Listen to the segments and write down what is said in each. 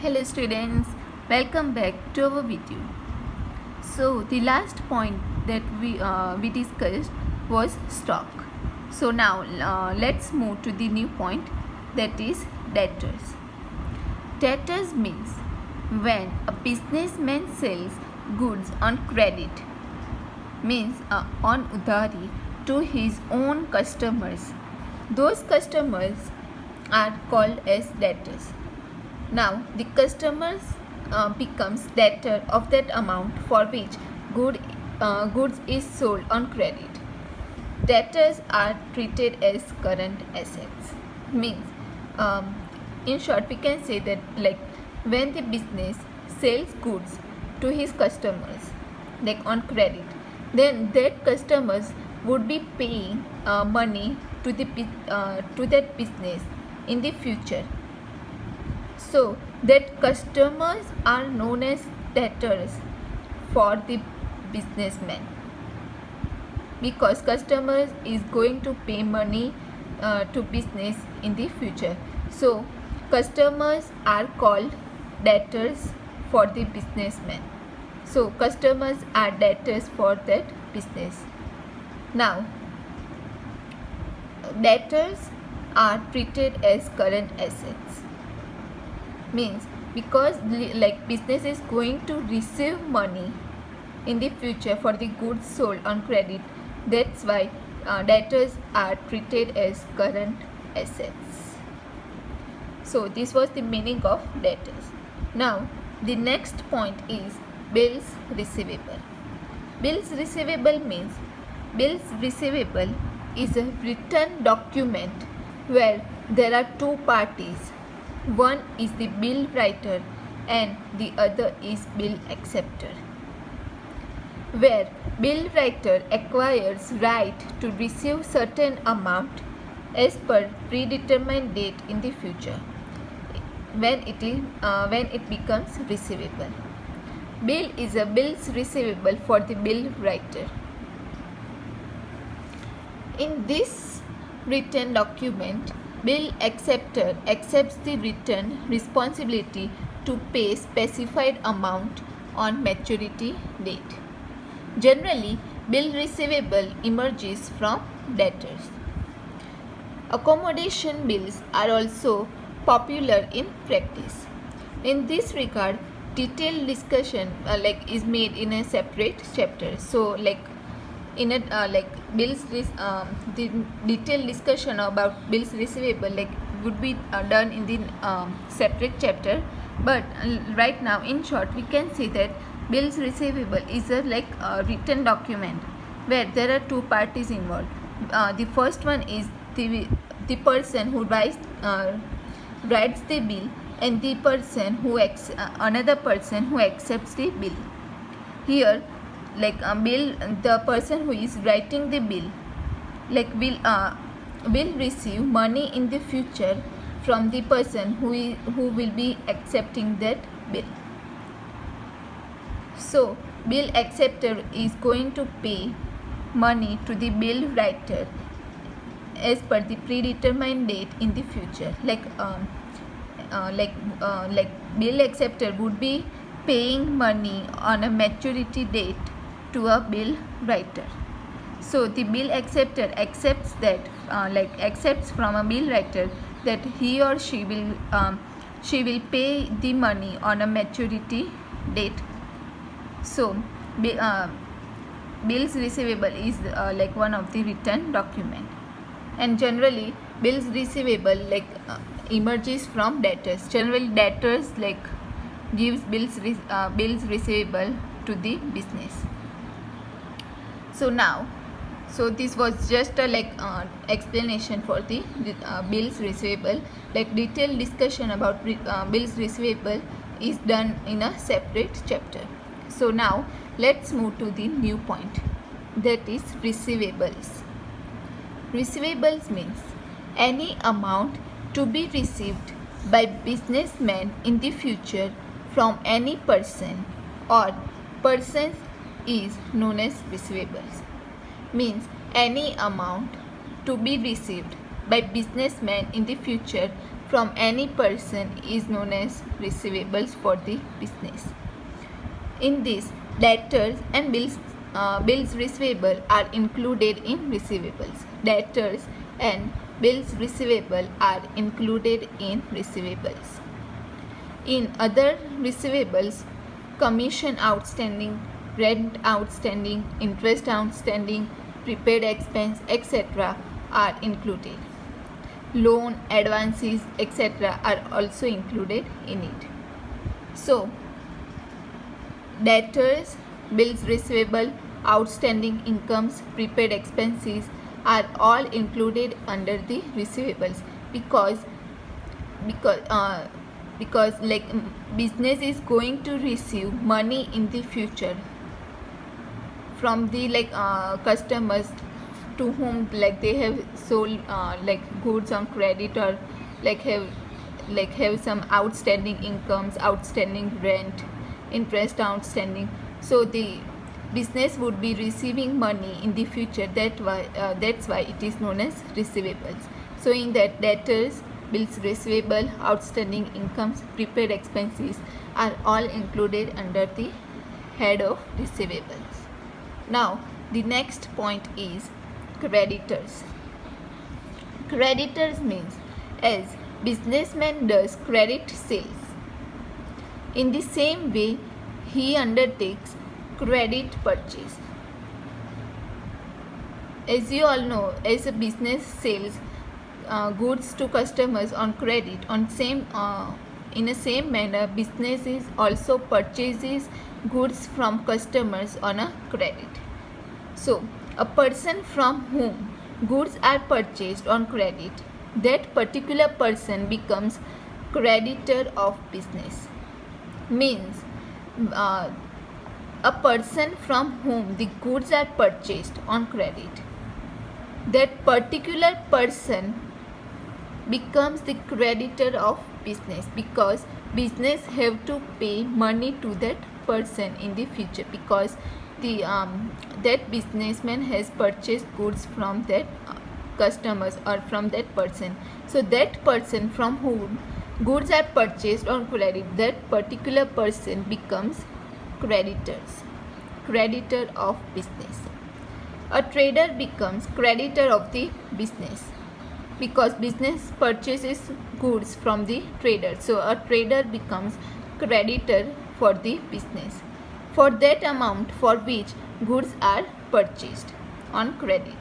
Hello students, welcome back to our video. So the last point that we discussed was stock. So now let's move to the new point, that is debtors. Debtors means when a businessman sells goods on credit, means on udhari to his own customers. Those customers are called as debtors. Now the customers becomes debtor of that amount for which goods is sold on credit. Debtors are treated as current assets. Means, in short, we can say that like when the business sells goods to his customers, like on credit, then that customers would be paying money to that business in the future. So that customers are known as debtors for the businessman, because customers is going to pay money to business in the future. So customers are called debtors for the businessman. So customers are debtors for that business. Now debtors are treated as current assets. Means because like business is going to receive money in the future for the goods sold on credit, that's why debtors are treated as current assets. So this was the meaning of debtors. Now the next point is bills receivable. Bills receivable means bills receivable is a written document where there are two parties. One is the bill writer and the other is bill acceptor, where bill writer acquires right to receive certain amount as per predetermined date in the future when it becomes receivable. Bill is a bills receivable for the bill writer. In this written document, bill acceptor accepts the written responsibility to pay specified amount on maturity date. Generally, bill receivable emerges from debtors. Accommodation bills are also popular in practice. In this regard, detailed discussion is made in a separate chapter. So in it the detailed discussion about bills receivable would be done in the separate chapter, but right now in short we can say that bills receivable is a written document where there are two parties involved. The first one is the person who writes the bill, and the person who another person who accepts the bill. Here the person who is writing the bill will receive money in the future from the person who will be accepting that bill. So bill acceptor is going to pay money to the bill writer as per the predetermined date in the future. Bill acceptor would be paying money on a maturity date to a bill writer. So the bill acceptor accepts that accepts from a bill writer that he or she will pay the money on a maturity date. So bills receivable is one of the written document, and generally bills receivable emerges from debtors. Generally debtors gives bills receivable to the business. So this was just a explanation for the bills receivable. Detailed discussion about bills receivable is done in a separate chapter. So now let's move to the new point, that is receivables. Receivables means any amount to be received by businessmen in the future from any person or persons is known as receivables. Means any amount to be received by businessmen in the future from any person is known as receivables for the business. In this, debtors and bills receivable are included in receivables. Debtors and bills receivable are included in receivables. In other receivables, commission outstanding, rent outstanding, interest outstanding, prepaid expense, etc. are included. Loan, advances, etc. are also included in it. So, debtors, bills receivable, outstanding incomes, prepaid expenses are all included under the receivables because business is going to receive money in the future from the customers to whom they have sold goods on credit, or have some outstanding incomes, outstanding rent, interest outstanding. So the business would be receiving money in the future. That's why it is known as receivables. So in that, debtors, bills receivable, outstanding incomes, prepaid expenses are all included under the head of receivables. Now the next point is creditors. Creditors means as businessman does credit sales, in the same way he undertakes credit purchase. As you all know, as a business sells goods to customers on credit, in the same manner business is also purchases goods from customers on a credit. So a person from whom goods are purchased on credit, that particular person becomes creditor of business. Means a person from whom the goods are purchased on credit, that particular person becomes the creditor of business, because business have to pay money to that person in the future, because the that businessman has purchased goods from that customers or from that person. So that person from whom goods are purchased on credit, that particular person becomes creditor of business. A trader becomes creditor of the business because business purchases goods from the trader. So a trader becomes creditor for the business for that amount for which goods are purchased on credit.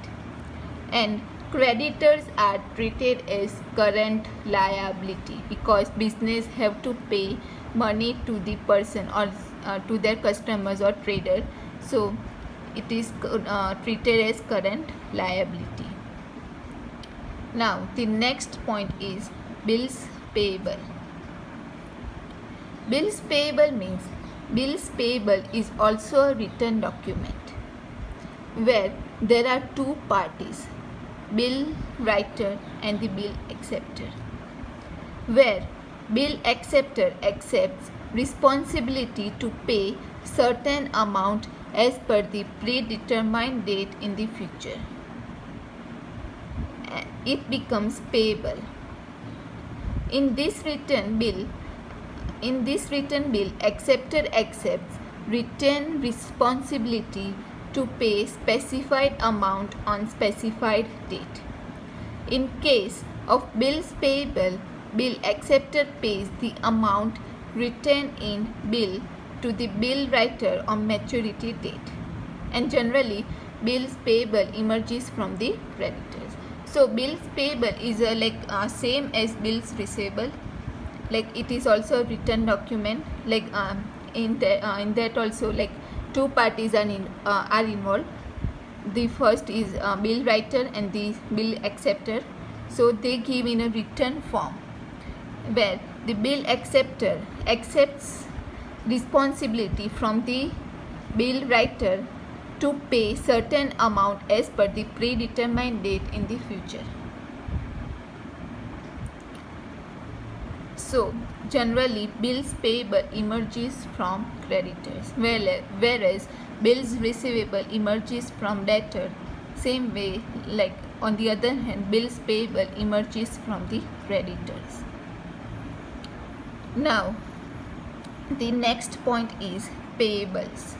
And creditors are treated as current liability because business have to pay money to the person or to their customers or trader. So it is treated as current liability. Now the next point is bills payable. Bills payable means bills payable is also a written document where there are two parties, bill writer and the bill acceptor, where bill acceptor accepts responsibility to pay certain amount as per the predetermined date in the future. It becomes payable. In this written bill, acceptor accepts written responsibility to pay specified amount on specified date. In case of bills payable, bill acceptor pays the amount written in bill to the bill writer on maturity date, and generally bills payable emerges from the creditors. So bills payable is same as bills receivable. It is also a written document. In that also two parties are involved. The first is bill writer and the bill acceptor. So they give in a written form where the bill acceptor accepts responsibility from the bill writer to pay certain amount as per the predetermined date in the future. So generally bills payable emerges from creditors, whereas bills receivable emerges from debtor. Same way, on the other hand, bills payable emerges from the creditors. Now the next point is payables.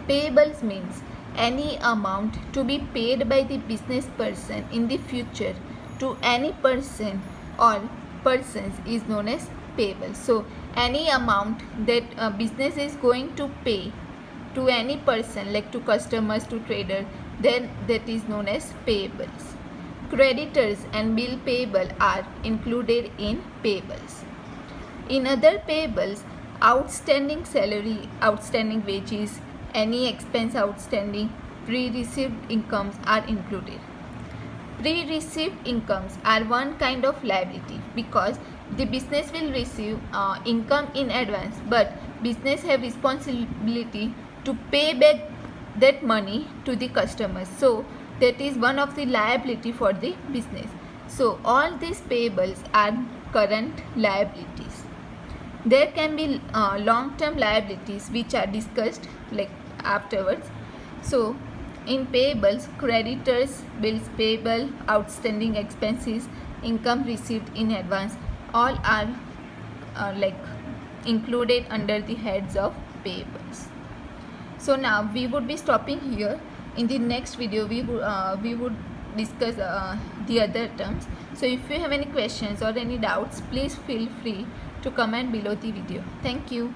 Payables means any amount to be paid by the business person in the future to any person or persons is known as payable. So any amount that a business is going to pay to any person, like to customers, to trader, then that is known as payables. Creditors and bill payable are included in payables. In other payables, outstanding salary, outstanding wages, any expense outstanding, pre-received incomes are included. Pre-received incomes are one kind of liability because the business will receive income in advance, but business have responsibility to pay back that money to the customers. So that is one of the liability for the business. So all these payables are current liabilities. There can be long-term liabilities which are discussed like afterwards. So in payables, creditors, bills payable, outstanding expenses, income received in advance, all are like included under the heads of payables. So now we would be stopping here. In the next video we would discuss the other terms. So if you have any questions or any doubts, please feel free to comment below the video. Thank you.